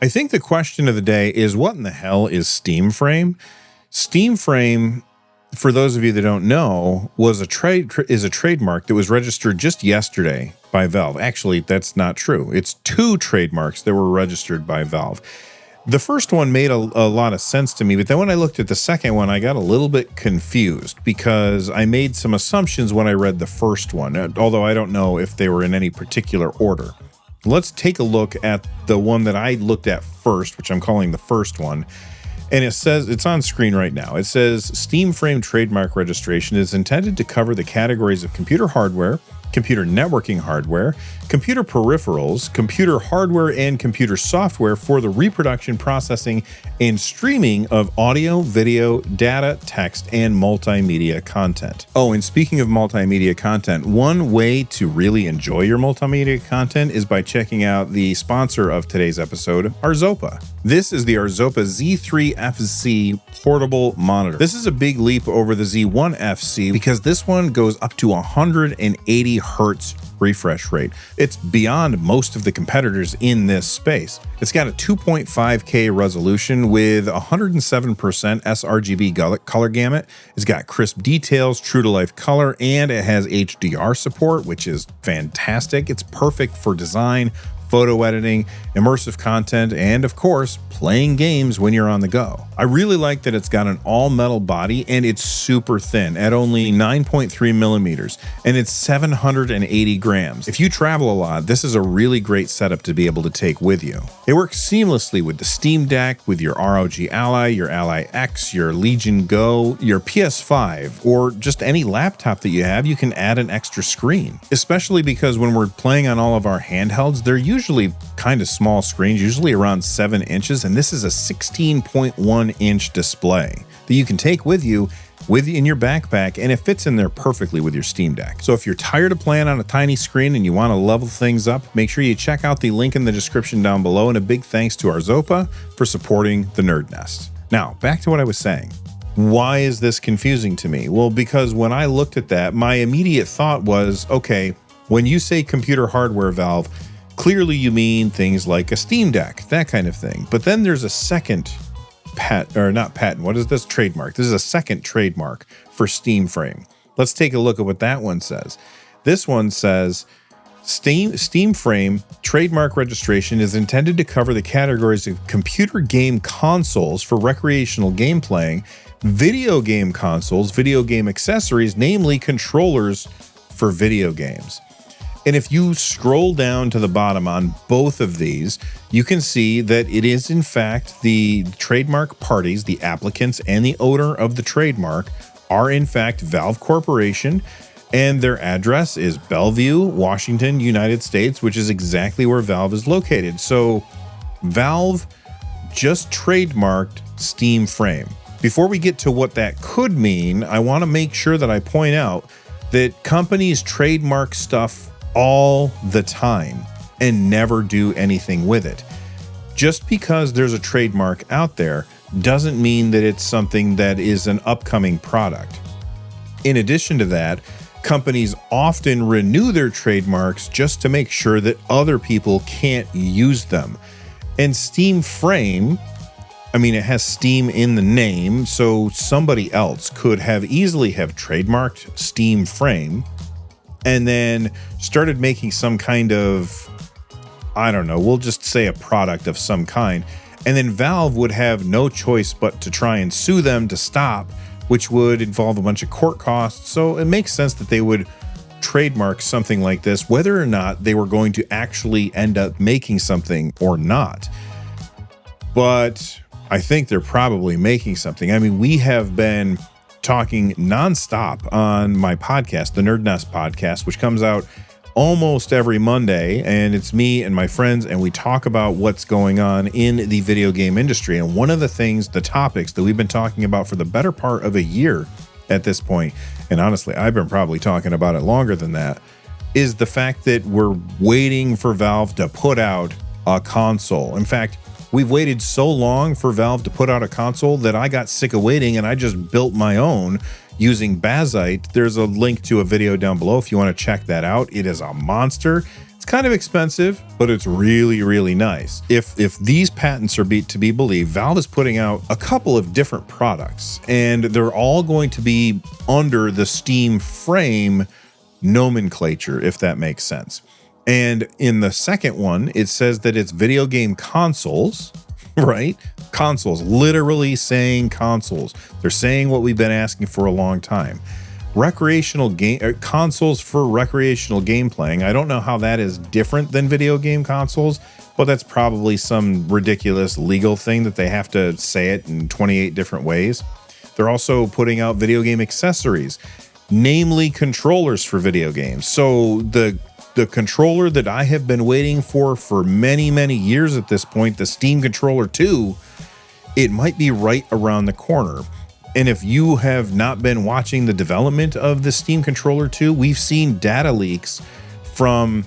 I think the question of the day is, what in the hell is Steamframe? Steamframe, for those of you that don't know, is a trademark that was registered just yesterday by Valve. Actually, that's not true. It's 2 trademarks that were registered by Valve. The first one made a lot of sense to me, but then when I looked at the second one, I got a little bit confused because I made some assumptions when I read the first one, although I don't know if they were in any particular order. Let's take a look at the one that I looked at first, which I'm calling the first one. And it says, it's on screen right now. It says Steamframe trademark registration is intended to cover the categories of computer hardware, computer networking hardware, computer peripherals, computer hardware, and computer software for the reproduction, processing, and streaming of audio, video, data, text, and multimedia content. Oh, and speaking of multimedia content, one way to really enjoy your multimedia content is by checking out the sponsor of today's episode, Arzopa. This is the Arzopa Z3 FC portable monitor. This is a big leap over the Z1 FC because this one goes up to 180 hertz refresh rate. It's beyond most of the competitors in this space. It's got a 2.5K resolution with 107% sRGB color gamut. It's got crisp details, true to life color, and it has HDR support, which is fantastic. It's perfect for design, photo editing, immersive content, and of course, playing games when you're on the go. I really like that it's got an all-metal body and it's super thin at only 9.3 millimeters, and it's 780 grams. If you travel a lot, this is a really great setup to be able to take with you. It works seamlessly with the Steam Deck, with your ROG Ally, your Ally X, your Legion Go, your PS5, or just any laptop that you have. You can add an extra screen, especially because when we're playing on all of our handhelds, they're usually kind of small screens, usually around 7 inches, and this is a 16.1 inch display that you can take with you in your backpack, and it fits in there perfectly with your Steam Deck. So if you're tired of playing on a tiny screen and you want to level things up, make sure you check out the link in the description down below, and a big thanks to Arzopa for supporting the NerdNest. Now, back to what I was saying. Why is this confusing to me? Well, because when I looked at that, my immediate thought was, okay, when you say computer hardware, Valve, clearly you mean things like a Steam Deck, that kind of thing. But then there's a second trademark. This is a second trademark for Steamframe. Let's take a look at what that one says. This one says, Steamframe trademark registration is intended to cover the categories of computer game consoles for recreational game playing, video game consoles, video game accessories, namely controllers for video games. And if you scroll down to the bottom on both of these, you can see that it is in fact the trademark parties, the applicants and the owner of the trademark are in fact Valve Corporation, and their address is Bellevue, Washington, United States, which is exactly where Valve is located. So Valve just trademarked Steamframe. Before we get to what that could mean, I want to make sure that I point out that companies trademark stuff all the time and never do anything with it. Just because there's a trademark out there doesn't mean that it's something that is an upcoming product. In addition to that, companies often renew their trademarks just to make sure that other people can't use them. And Steamframe, I mean, it has Steam in the name, so somebody else could have easily have trademarked Steamframe and then started making some kind of, I don't know, we'll just say a product of some kind. And then Valve would have no choice but to try and sue them to stop, which would involve a bunch of court costs. So it makes sense that they would trademark something like this, whether or not they were going to actually end up making something or not. But I think they're probably making something. I mean, we have been talking nonstop on my podcast, the NerdNest podcast, which comes out almost every Monday, and it's me and my friends, and we talk about what's going on in the video game industry. And one of the things, the topics that we've been talking about for the better part of a year at this point, and honestly, I've been probably talking about it longer than that, is the fact that we're waiting for Valve to put out a console. In fact, we've waited so long for Valve to put out a console that I got sick of waiting and I just built my own using Bazite. There's a link to a video down below if you want to check that out. It is a monster. It's kind of expensive, but it's really, really nice. If these patents are to be believed, Valve is putting out a couple of different products, and they're all going to be under the Steamframe nomenclature, if that makes sense. And in the second one, it says that it's video game consoles, right? Consoles, literally saying consoles. They're saying what we've been asking for a long time. Recreational game consoles for recreational game playing. I don't know how that is different than video game consoles, but that's probably some ridiculous legal thing that they have to say it in 28 different ways. They're also putting out video game accessories, namely controllers for video games. So the controller that I have been waiting for many, many years at this point, the Steam Controller 2, it might be right around the corner. And if you have not been watching the development of the Steam Controller 2, we've seen data leaks from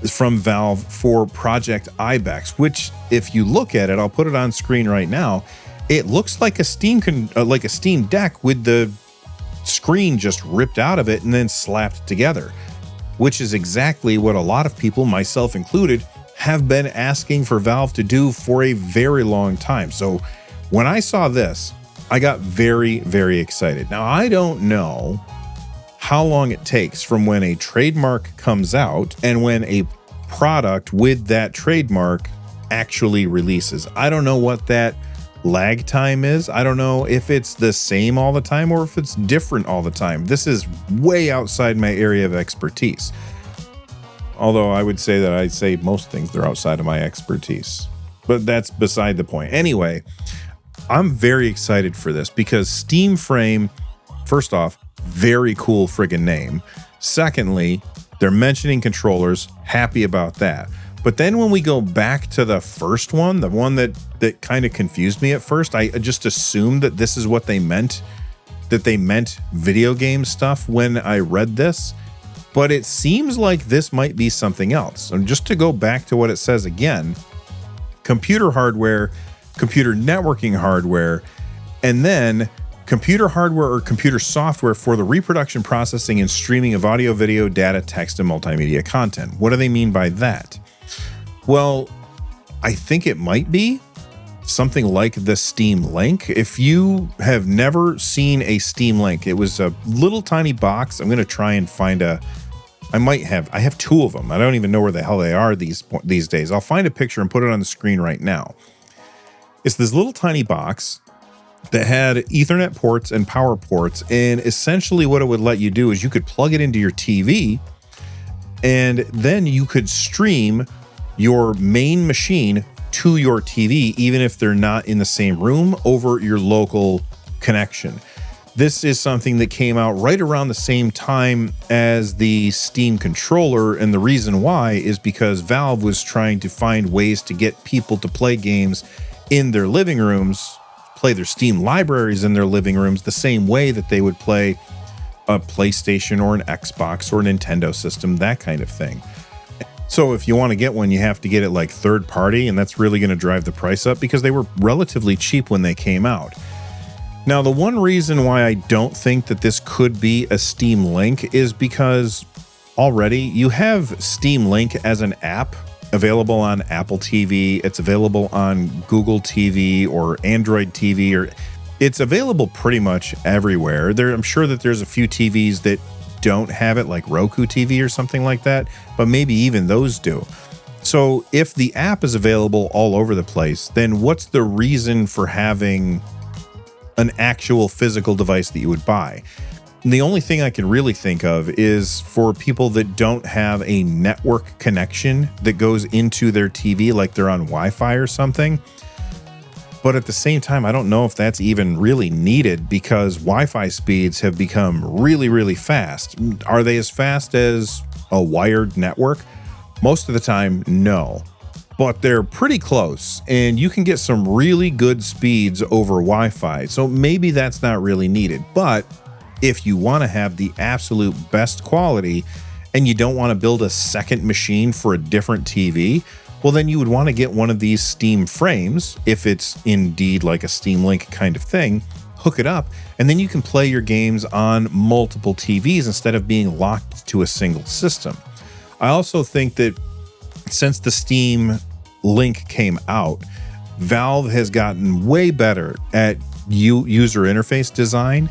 Valve for Project Ibex, which if you look at it, I'll put it on screen right now. It looks like a Steam Deck with the screen just ripped out of it and then slapped together, which is exactly what a lot of people, myself included, have been asking for Valve to do for a very long time. So when I saw this, I got very, very excited. Now, I don't know how long it takes from when a trademark comes out and when a product with that trademark actually releases. I don't know what that lag time is. I don't know if it's the same all the time or if it's different all the time. This is way outside my area of expertise. Although I would say that I'd say most things they're outside of my expertise, but that's beside the point. Anyway, I'm very excited for this because Steamframe, first off, very cool friggin' name. Secondly, they're mentioning controllers, happy about that. But then when we go back to the first one, the one that kind of confused me at first, I just assumed that this is what they meant, that they meant video game stuff when I read this. But it seems like this might be something else. And just to go back to what it says again, computer hardware, computer networking hardware, and then computer hardware or computer software for the reproduction, processing, and streaming of audio, video, data, text, and multimedia content. What do they mean by that? Well, I think it might be something like the Steam Link. If you have never seen a Steam Link, it was a little tiny box. I'm going to try and find I have two of them. I don't even know where the hell they are these days. I'll find a picture and put it on the screen right now. It's this little tiny box that had Ethernet ports and power ports, and essentially what it would let you do is you could plug it into your TV, and then you could stream your main machine to your TV, even if they're not in the same room, over your local connection. This is something that came out right around the same time as the Steam controller, and the reason why is because Valve was trying to find ways to get people to play games in their living rooms, play their Steam libraries in their living rooms the same way that they would play a PlayStation or an Xbox or a Nintendo system, that kind of thing. So if you want to get one, you have to get it like third party, and that's really going to drive the price up because they were relatively cheap when they came out. Now, the one reason why I don't think that this could be a Steam Link is because already you have Steam Link as an app available on Apple TV. It's available on Google TV or Android TV, or it's available pretty much everywhere. I'm sure that there's a few TVs that don't have it, like Roku TV or something like that, but maybe even those do. So if the app is available all over the place, then what's the reason for having an actual physical device that you would buy? And the only thing I can really think of is for people that don't have a network connection that goes into their TV, like they're on Wi-Fi or something. But at the same time, I don't know if that's even really needed because Wi-Fi speeds have become really, really fast. Are they as fast as a wired network? Most of the time, no. But they're pretty close, and you can get some really good speeds over Wi-Fi. So maybe that's not really needed. But if you want to have the absolute best quality and you don't want to build a second machine for a different TV, well, then you would want to get one of these Steam frames, if it's indeed like a Steam Link kind of thing, hook it up, and then you can play your games on multiple TVs instead of being locked to a single system. I also think that since the Steam Link came out, Valve has gotten way better at user interface design.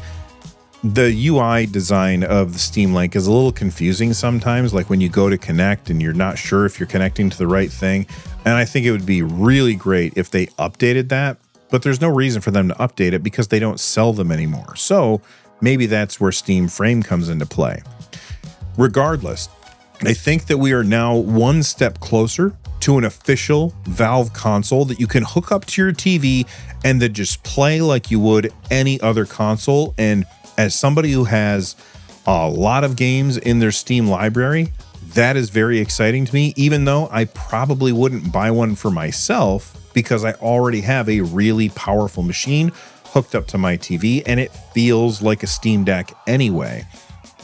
The UI design of the Steam Link is a little confusing sometimes, like when you go to connect and you're not sure if you're connecting to the right thing. And I think it would be really great if they updated that, but there's no reason for them to update it because they don't sell them anymore. So maybe that's where Steamframe comes into play. Regardless, I think that we are now one step closer to an official Valve console that you can hook up to your TV and then just play like you would any other console. And as somebody who has a lot of games in their Steam library, that is very exciting to me, even though I probably wouldn't buy one for myself because I already have a really powerful machine hooked up to my TV and it feels like a Steam Deck anyway.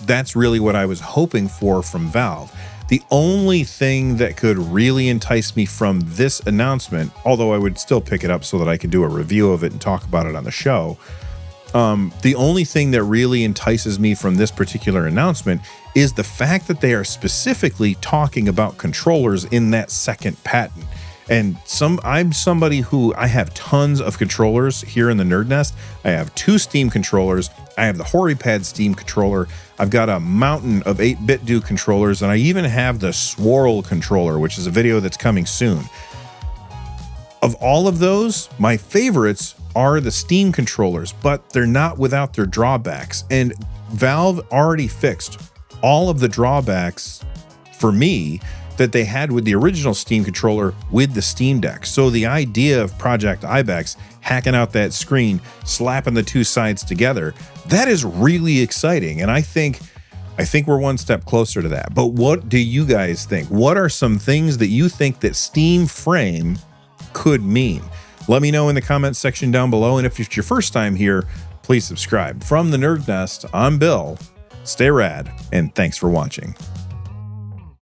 That's really what I was hoping for from Valve. The only thing that could really entice me from this announcement, although I would still pick it up so that I could do a review of it and talk about it on the show, the only thing that really entices me from this particular announcement is the fact that they are specifically talking about controllers in that second patent. And I'm somebody who I have tons of controllers here in the NerdNest. I have 2 Steam controllers. I have the HoriPad Steam controller. I've got a mountain of 8BitDo controllers, and I even have the Swirl controller, which is a video that's coming soon. Of all of those, my favorites are the Steam controllers, but they're not without their drawbacks. And Valve already fixed all of the drawbacks for me that they had with the original Steam controller with the Steam Deck. So the idea of Project Ibex hacking out that screen, slapping the 2 sides together, that is really exciting. And I think we're one step closer to that. But what do you guys think? What are some things that you think that Steamframe could mean? Let me know in the comments section down below. And if it's your first time here, please subscribe. From the NerdNest, I'm Bill. Stay rad, and thanks for watching.